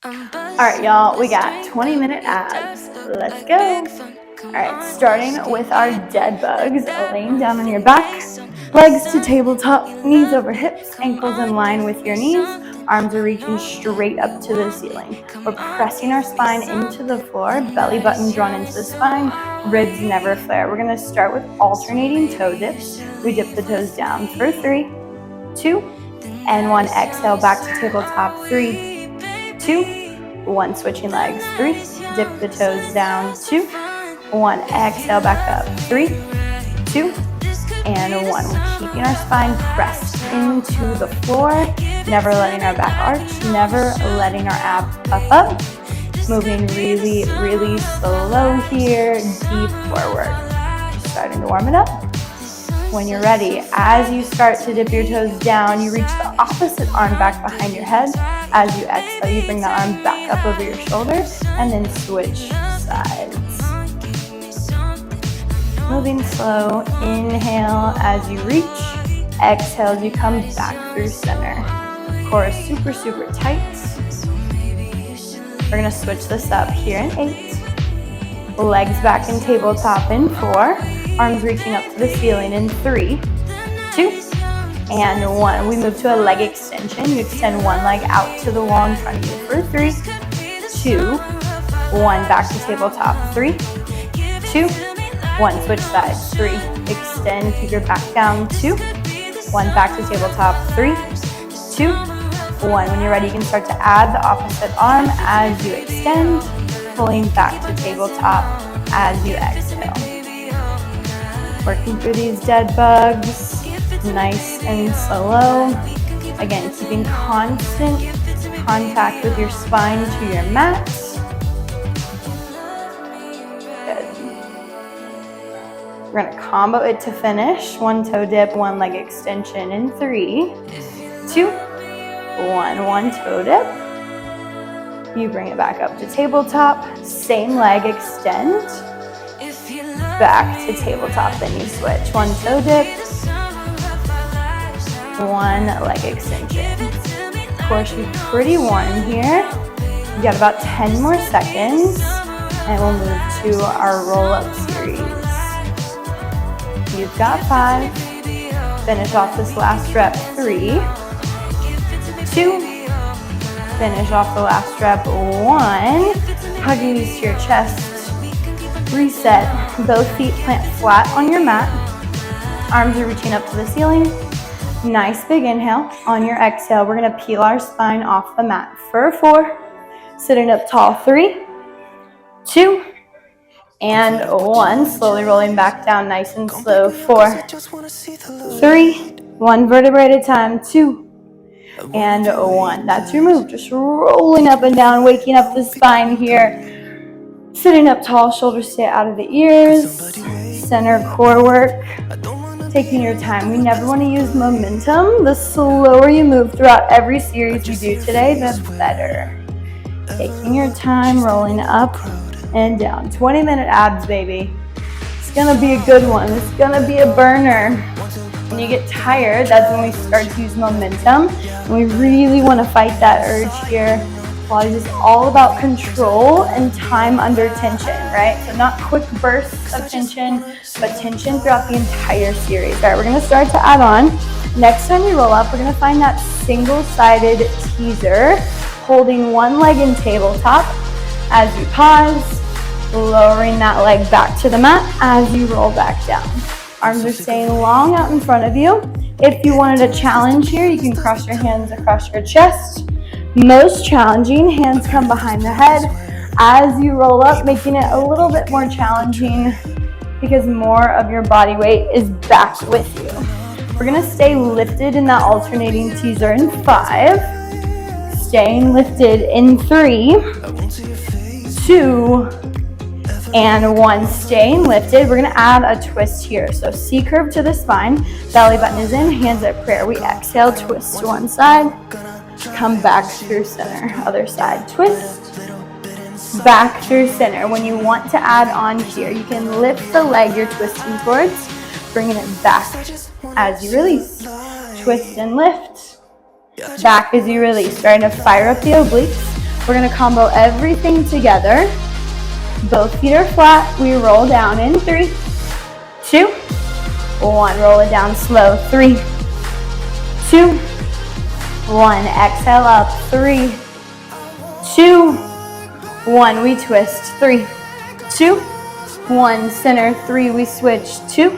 All right, y'all, we got 20-minute abs. Let's go. All right, starting with our dead bugs, laying down on your back, legs to tabletop, knees over hips, ankles in line with your knees, arms are reaching straight up to the ceiling. We're pressing our spine into the floor, belly button drawn into the spine, ribs never flare. We're gonna start with alternating toe dips. We dip the toes down for 3, 2, and 1. Exhale, back to tabletop, 3, 2, 1. Switching legs, 3, dip the toes down, 2, 1. Exhale, back up, 3, 2, and 1. We're keeping our spine pressed into the floor, never letting our back arch, never letting our abs puff up. Moving really, really slow here, deep forward. Just starting to warm it up. When you're ready, as you start to dip your toes down, you reach the opposite arm back behind your head. As you exhale, you bring the arm back up over your shoulders and then switch sides. Moving slow, inhale as you reach, exhale as you come back through center. Core is super, super tight. We're gonna switch this up here in 8. Legs back in tabletop in 4. Arms reaching up to the ceiling in 3, 2, and 1. We move to a leg extension. You extend one leg out to the wall in front of you for 3, 2, 1. Back to tabletop, 3, 2, 1. Switch sides, 3. Extend, keep your back down, 2, 1. Back to tabletop, 3, 2, 1. When you're ready, you can start to add the opposite arm as you extend, pulling back to tabletop as you exhale. Working through these dead bugs, nice and slow. Again, keeping constant contact with your spine to your mat. Good. We're gonna combo it to finish. 1 toe dip, 1 leg extension in 3, 2, 1. 1 toe dip. You bring it back up to tabletop. Same leg extend. Back to tabletop, then you switch. 1 toe dip, 1 leg extension. Core should be pretty warm here. You got about 10 more seconds, and we'll move to our roll-up series. You've got 5. Finish off this last rep, 3, 2. Finish off the last rep, 1. Hugging these to your chest. Reset. Both feet plant flat on your mat. Arms are reaching up to the ceiling. Nice big inhale. On your exhale, we're gonna peel our spine off the mat for 4. Sitting up tall, 3, 2, and 1. Slowly rolling back down nice and slow, 4, 3, 1 vertebrae at a time, 2, and 1. That's your move. Just rolling up and down, waking up the spine here. Sitting up tall, shoulders stay out of the ears. Center core work. Taking your time. We never want to use momentum. The slower you move throughout every series you do today, the better. Taking your time, rolling up and down. 20-minute abs, baby. It's going to be a good one. It's going to be a burner. When you get tired, that's when we start to use momentum. And we really want to fight that urge here. Pilates is all about control and time under tension, right? So not quick bursts of tension, but tension throughout the entire series. All right, we're gonna start to add on. Next time you roll up, we're gonna find that single-sided teaser, holding 1 leg in tabletop as you pause, lowering that leg back to the mat as you roll back down. Arms are staying long out in front of you. If you wanted a challenge here, you can cross your hands across your chest. Most challenging, hands come behind the head as you roll up, making it a little bit more challenging because more of your body weight is back with you. We're gonna stay lifted in that alternating teaser in 5, staying lifted in 3, 2, and 1. Staying lifted. We're gonna add a twist here. So C curve to the spine, belly button is in, hands at prayer. We exhale, twist to one side. Come back through center. Other side, twist, back through center. When you want to add on here, you can lift the leg you're twisting towards, bringing it back as you release. Twist and lift, back as you release. Starting to fire up the obliques. We're gonna combo everything together. Both feet are flat. We roll down in 3, 2, 1. Roll it down slow. 3, 2, 1. Exhale up. 3, 2, 1. We twist. 3, 2, 1. Center. 3. We switch. 2,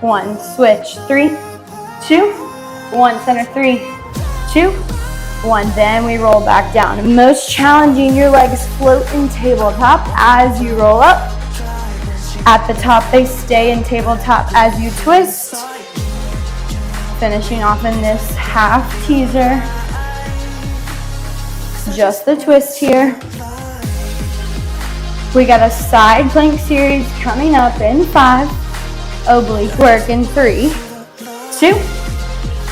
1. Switch. 3, 2, 1. Center. 3, 2, 1. Then we roll back down. Most challenging, your legs float in tabletop as you roll up. At the top, they stay in tabletop as you twist. Finishing off in this half teaser. Just the twist here. We got a side plank series coming up in 5. Oblique work in 3, 2,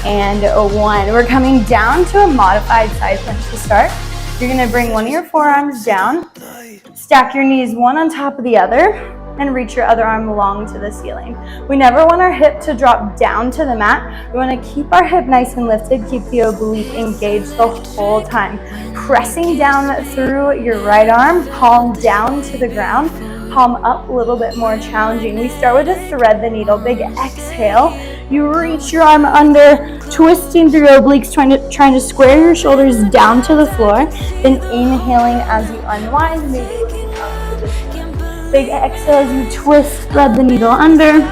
and 1. We're coming down to a modified side plank to start. You're gonna bring one of your forearms down, stack your knees one on top of the other, and reach your other arm along to the ceiling. We never want our hip to drop down to the mat. We wanna keep our hip nice and lifted, keep the oblique engaged the whole time. Pressing down through your right arm, palm down to the ground, palm up a little bit more challenging. We start with a thread the needle, big exhale. You reach your arm under, twisting through your obliques, trying to square your shoulders down to the floor. Then inhaling as you unwind, maybe looking up to the ceiling. Big exhale as you twist, thread the needle under.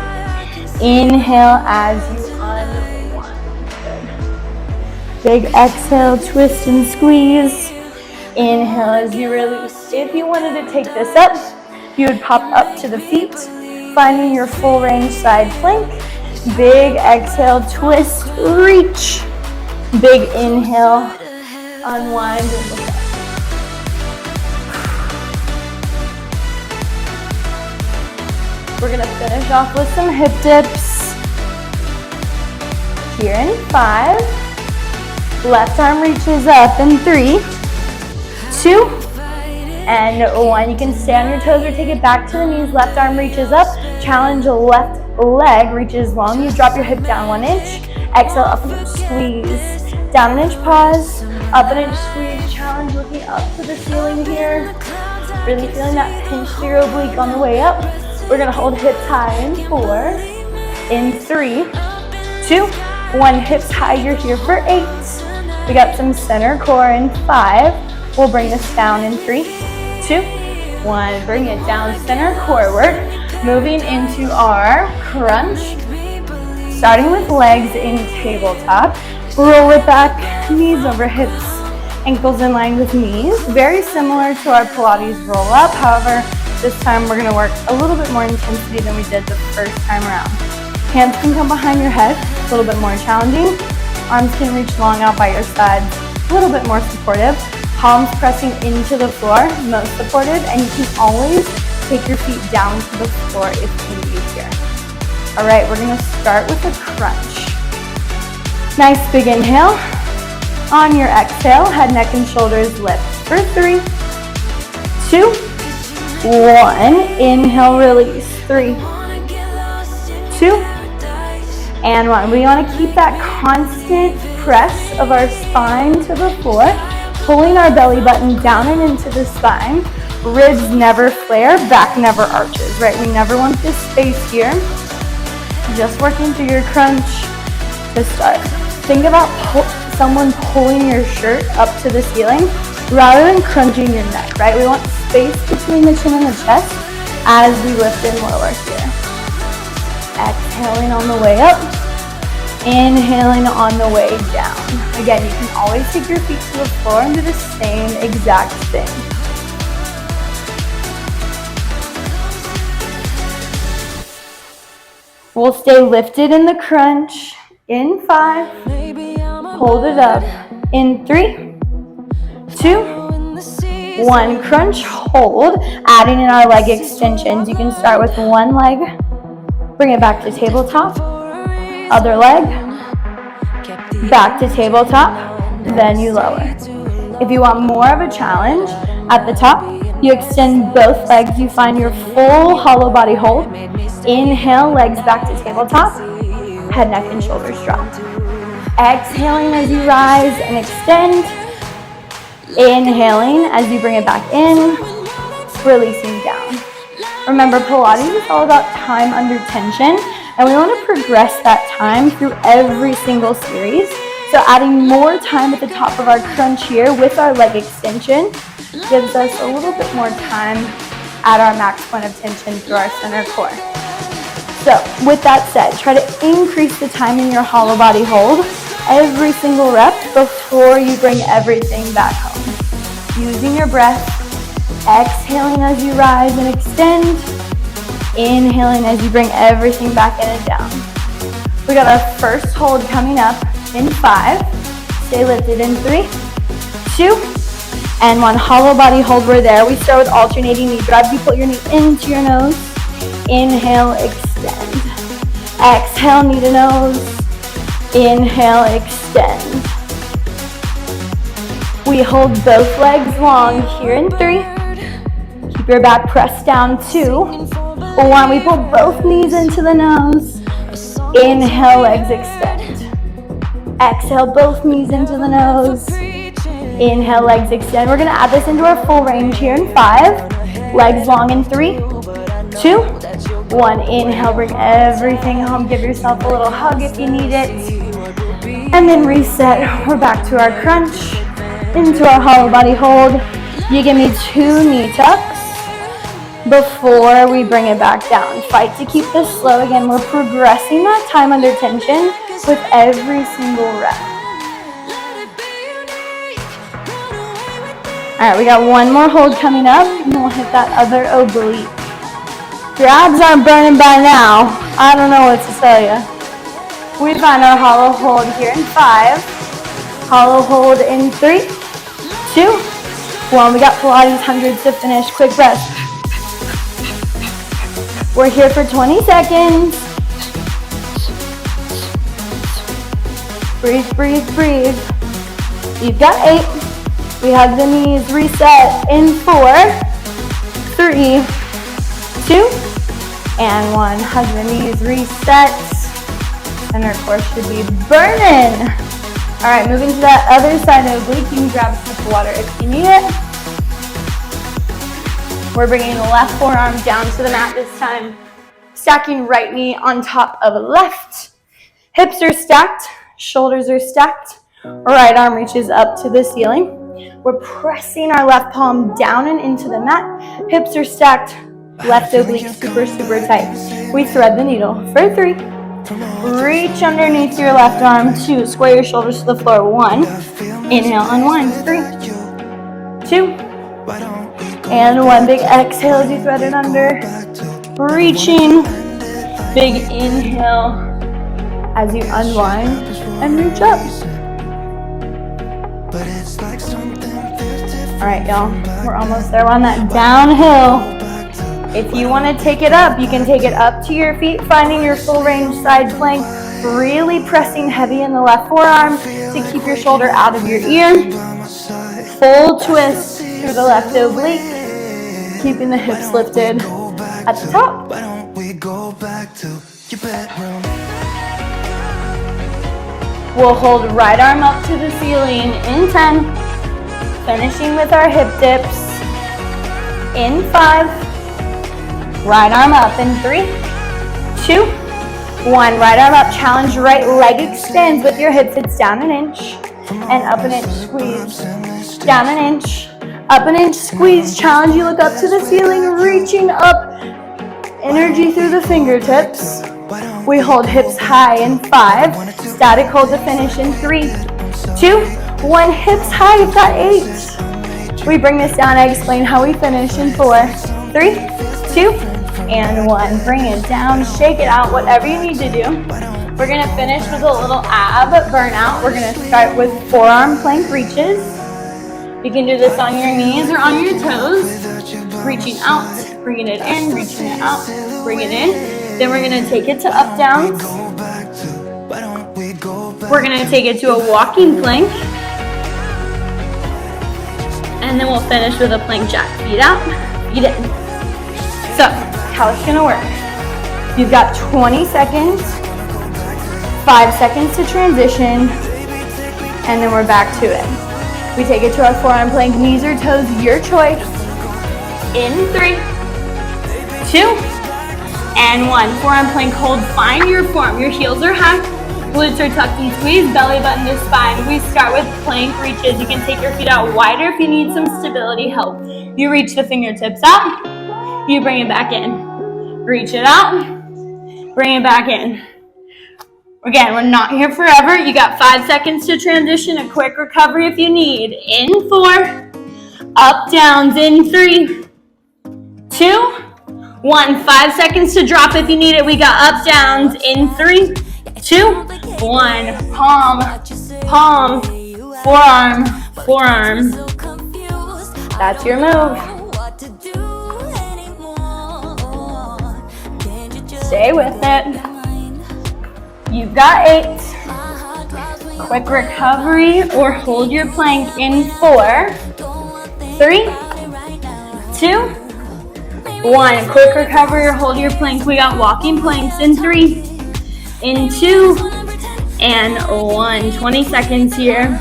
Inhale as you unwind. Good. Big exhale, twist and squeeze. Inhale as you release. If you wanted to take this up, you would pop up to the feet, finding your full range side plank. Big exhale, twist, reach. Big inhale, unwind and look up. We're gonna finish off with some hip dips. Here in 5. Left arm reaches up in 3, 2, and 1. You can stay on your toes or take it back to the knees. Left arm reaches up. Challenge left leg reaches long. You drop your hip down 1 inch. Exhale, up an inch, squeeze. Down 1 inch, pause. Up 1 inch, squeeze. Challenge looking up to the ceiling here. Really feeling that pinch to your oblique on the way up. We're gonna hold hips high in 4, in 3, 2, 1. Hips high, you're here for 8. We got some center core in 5. We'll bring this down in 3, 2, 1. Bring it down, center core work. Moving into our crunch. Starting with legs in tabletop. Roll it back, knees over hips, ankles in line with knees. Very similar to our Pilates roll up. However, this time we're gonna work a little bit more intensity than we did the first time around. Hands can come behind your head, a little bit more challenging. Arms can reach long out by your sides, a little bit more supportive. Palms pressing into the floor, most supported, and you can always take your feet down to the floor if you need here. All right, we're gonna start with a crunch. Nice big inhale. On your exhale, head, neck, and shoulders lift for 3, 2, 1. Inhale, release. 3, 2, and 1. We wanna keep that constant press of our spine to the floor, pulling our belly button down and into the spine. Ribs never flare, back never arches, right? We never want this space here. Just working through your crunch to start. Think about someone pulling your shirt up to the ceiling rather than crunching your neck, right? We want space between the chin and the chest as we lift and lower here. Exhaling on the way up, inhaling on the way down. Again, you can always take your feet to the floor and do the same exact thing. We'll stay lifted in the crunch in 5. Hold it up in 3, 2, 1. Crunch, hold. Adding in our leg extensions. You can start with one leg. Bring it back to tabletop. Other leg. Back to tabletop. Then you lower. If you want more of a challenge, at the top, you extend both legs. You find your full hollow body hold. Inhale, legs back to tabletop. Head, neck, and shoulders drop. Exhaling as you rise and extend. Inhaling as you bring it back in, releasing down. Remember, Pilates is all about time under tension, and we want to progress that time through every single series. So adding more time at the top of our crunch here with our leg extension gives us a little bit more time at our max point of tension through our center core. So with that said, try to increase the time in your hollow body hold every single rep before you bring everything back home. Using your breath, exhaling as you rise and extend, inhaling as you bring everything back in and down. We got our first hold coming up in 5. Stay lifted in 3, 2, and 1. Hollow body hold, we're there. We start with alternating knee grabs. You put your knee into your nose. Inhale, extend. Exhale, knee to nose. Inhale, extend. We hold both legs long here in 3. Keep your back pressed down. 2, 1. We pull both knees into the nose. Inhale, legs extend. Exhale, both knees into the nose. Inhale, legs extend. We're gonna add this into our full range here in 5. Legs long in 3, 2, 1. Inhale, bring everything home. Give yourself a little hug if you need it. And then reset. We're back to our crunch, into our hollow body hold. You give me 2 knee tucks before we bring it back down. Fight to keep this slow. Again, we're progressing that time under tension with every single rep. All right, we got one more hold coming up, and then we'll hit that other oblique. If your abs aren't burning by now, I don't know what to tell you. We find our hollow hold here in 5. Hollow hold in 3, 2, 1. We got Pilates hundreds to finish. Quick breath. We're here for 20 seconds. Breathe, breathe, breathe. You've got 8. We hug the knees, reset in 4, 3, 2, and 1. Hug the knees, reset. And our core should be burning. All right, moving to that other side oblique. You can grab a sip of water if you need it. We're bringing the left forearm down to the mat this time. Stacking right knee on top of left. Hips are stacked, shoulders are stacked. Right arm reaches up to the ceiling. We're pressing our left palm down and into the mat. Hips are stacked, left oblique super, super tight. We thread the needle for 3. Reach underneath your left arm. 2, square your shoulders to the floor. 1, inhale, unwind. 3, 2, and 1. Big exhale as you thread it under. Reaching. Big inhale as you unwind and reach up. All right, y'all, we're almost there. We're on that downhill. If you want to take it up, you can take it up to your feet, finding your full range side plank, really pressing heavy in the left forearm to keep your shoulder out of your ear. Full twist through the left oblique, keeping the hips lifted at the top. We'll hold right arm up to the ceiling in 10, finishing with our hip dips in 5. Right arm up in 3, 2, 1. Right arm up, challenge right leg extends with your hips. It's down an inch and up an inch, squeeze. Down an inch, up an inch, squeeze. Challenge, you look up to the ceiling, reaching up. Energy through the fingertips. We hold hips high in 5. Static hold to finish in 3, 2, 1. Hips high, you've got 8. We bring this down. I explain how we finish in 4, 3, 2, and 1. Bring it down, shake it out, whatever you need to do. We're gonna finish with a little ab burnout. We're gonna start with forearm plank reaches. You can do this on your knees or on your toes. Reaching out, bringing it in, reaching it out, bring it in. Then we're gonna take it to up downs. We're gonna take it to a walking plank. And then we'll finish with a plank jack. Feet out, feet in. So, how it's gonna work. You've got 20 seconds, 5 seconds to transition, and then we're back to it. We take it to our forearm plank, knees or toes, your choice. In 3, 2, and 1. Forearm plank, hold, find your form. Your heels are high, glutes are tucked and squeezed, belly button to spine. We start with plank reaches. You can take your feet out wider if you need some stability help. You reach the fingertips out, you bring it back in. Reach it out, bring it back in. Again, we're not here forever. You got 5 seconds to transition, a quick recovery if you need. In 4, up, downs, in 3, 2, 1. 5 seconds to drop if you need it. We got up, downs, in 3, 2, 1. Palm, palm, forearm, forearm. That's your move. Stay with it. You've got 8. Quick recovery or hold your plank in 4, 3, 2, 1. Quick recovery or hold your plank. We got walking planks in 3, in 2, and 1. 20 seconds here.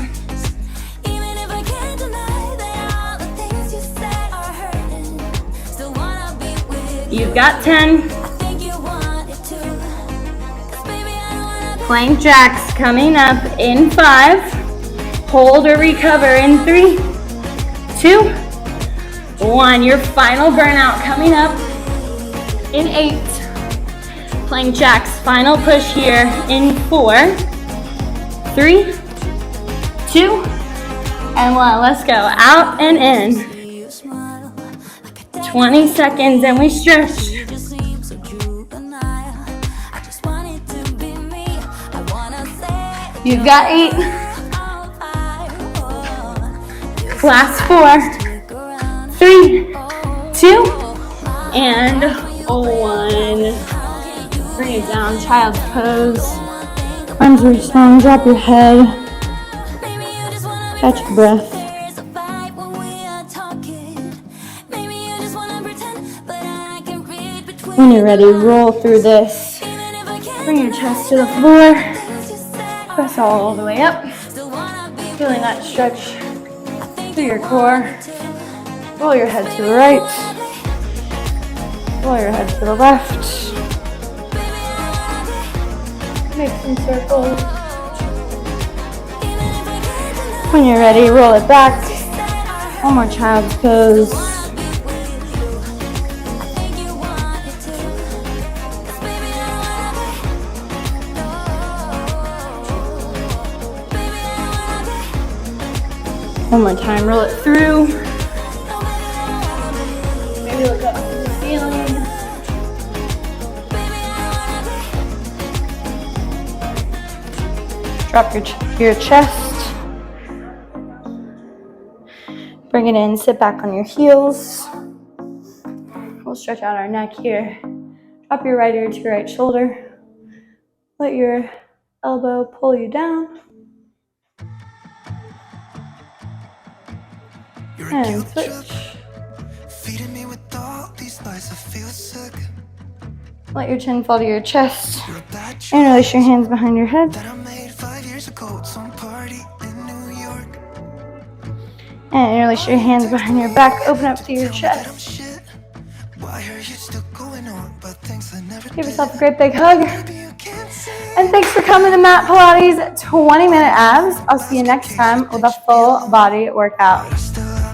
You've got 10. Plank jacks coming up in 5. Hold or recover in 3, 2, 1. Your final burnout coming up in 8. Plank jacks, final push here in 4, 3, 2, and 1. Let's go out and in. 20 seconds and we stretch. You've got 8. Last 4, 3, 2, and 1. Bring it down, child's pose. Arms reach long, drop your head. Catch your breath. When you're ready, roll through this. Bring your chest to the floor. Press all the way up. Feeling that stretch through your core. Roll your head to the right. Roll your head to the left. Make some circles. When you're ready, roll it back. One more child's pose. One more time, roll it through. Maybe look up to the ceiling. Drop your chest. Bring it in, sit back on your heels. We'll stretch out our neck here. Drop your right ear to your right shoulder. Let your elbow pull you down. And switch. Let your chin fall to your chest. And release your hands behind your head. And release your hands behind your back. Open up to your chest. Give yourself a great big hug. And thanks for coming to Mat Pilates 20-minute abs. I'll see you next time with a full body workout.